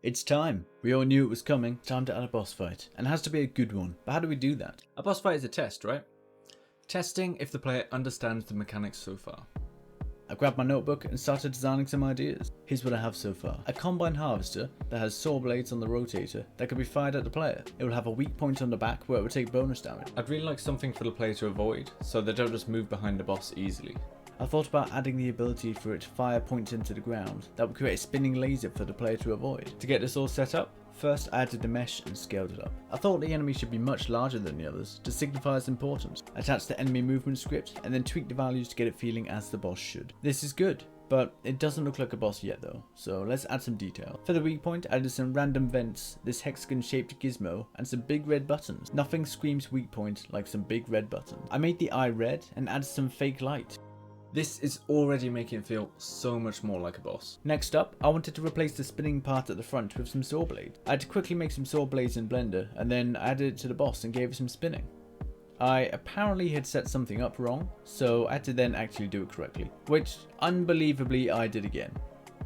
It's time. We all knew it was coming. Time to add a boss fight. And it has to be a good one. But how do we do that? A boss fight is a test, right? Testing if the player understands the mechanics so far. I grabbed my notebook and started designing some ideas. Here's what I have so far. A combine harvester that has saw blades on the rotator that can be fired at the player. It will have a weak point on the back where it will take bonus damage. I'd really like something for the player to avoid, so they don't just move behind the boss easily. I thought about adding the ability for it to fire points into the ground that would create a spinning laser for the player to avoid. To get this all set up, first I added the mesh and scaled it up. I thought the enemy should be much larger than the others to signify its importance. Attach the enemy movement script and then tweak the values to get it feeling as the boss should. This is good, but it doesn't look like a boss yet though, so let's add some detail. For the weak point, I added some random vents, this hexagon shaped gizmo, and some big red buttons. Nothing screams weak point like some big red buttons. I made the eye red and added some fake light. This is already making it feel so much more like a boss. Next up, I wanted to replace the spinning part at the front with some saw blades. I had to quickly make some saw blades in Blender and then added it to the boss and gave it some spinning. I apparently had set something up wrong, so I had to then actually do it correctly, which unbelievably I did again.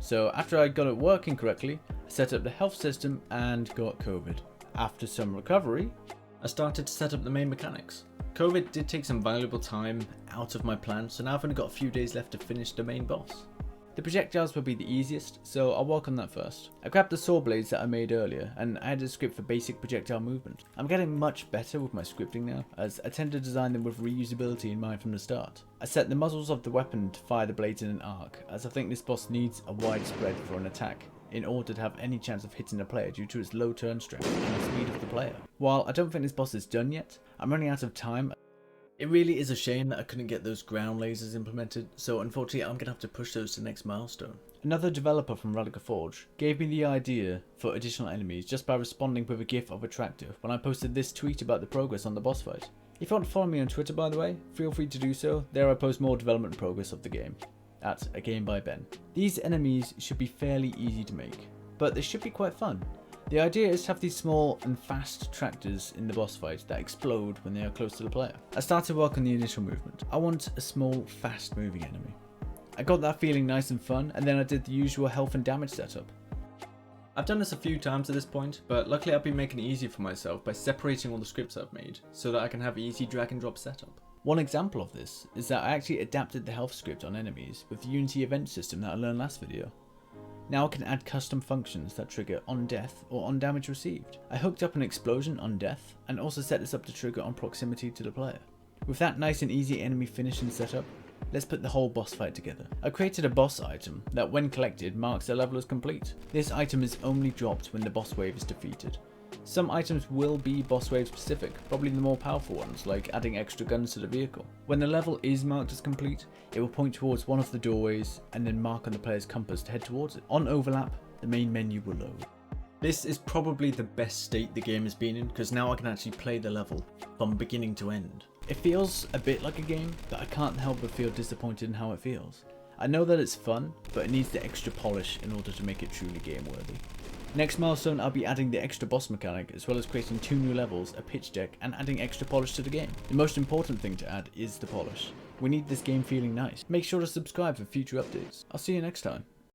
So after I got it working correctly, I set up the health system and got COVID. After some recovery, I started to set up the main mechanics. COVID did take some valuable time out of my plan, so now I've only got a few days left to finish the main boss. The projectiles will be the easiest, so I'll work on that first. I grabbed the saw blades that I made earlier and added a script for basic projectile movement. I'm getting much better with my scripting now, as I tend to design them with reusability in mind from the start. I set the muzzles of the weapon to fire the blades in an arc, as I think this boss needs a wide spread for an attack in order to have any chance of hitting the player due to its low turn strength and the speed of the player. While I don't think this boss is done yet, I'm running out of time. It really is a shame that I couldn't get those ground lasers implemented, so unfortunately I'm going to have to push those to the next milestone. Another developer from Radical Forge gave me the idea for additional enemies just by responding with a gif of a tractor when I posted this tweet about the progress on the boss fight. If you want to follow me on Twitter, by the way, feel free to do so. There I post more development progress of the game, at A Game by Ben. These enemies should be fairly easy to make, but they should be quite fun. The idea is to have these small and fast tractors in the boss fight that explode when they are close to the player. I started work on the initial movement. I want a small, fast moving enemy. I got that feeling nice and fun, and then I did the usual health and damage setup. I've done this a few times at this point, but luckily I've been making it easier for myself by separating all the scripts I've made so that I can have easy drag and drop setup. One example of this is that I actually adapted the health script on enemies with the Unity event system that I learned last video. Now I can add custom functions that trigger on death or on damage received. I hooked up an explosion on death and also set this up to trigger on proximity to the player. With that nice and easy enemy finish and setup, let's put the whole boss fight together. I created a boss item that when collected marks a level as complete. This item is only dropped when the boss wave is defeated. Some items will be boss wave specific, probably the more powerful ones like adding extra guns to the vehicle. When the level is marked as complete, it will point towards one of the doorways and then mark on the player's compass to head towards it. On overlap, the main menu will load. This is probably the best state the game has been in, because now I can actually play the level from beginning to end. It feels a bit like a game, but I can't help but feel disappointed in how it feels. I know that it's fun, but it needs the extra polish in order to make it truly game worthy. Next milestone, I'll be adding the extra boss mechanic, as well as creating 2 new levels, a pitch deck, and adding extra polish to the game. The most important thing to add is the polish. We need this game feeling nice. Make sure to subscribe for future updates. I'll see you next time.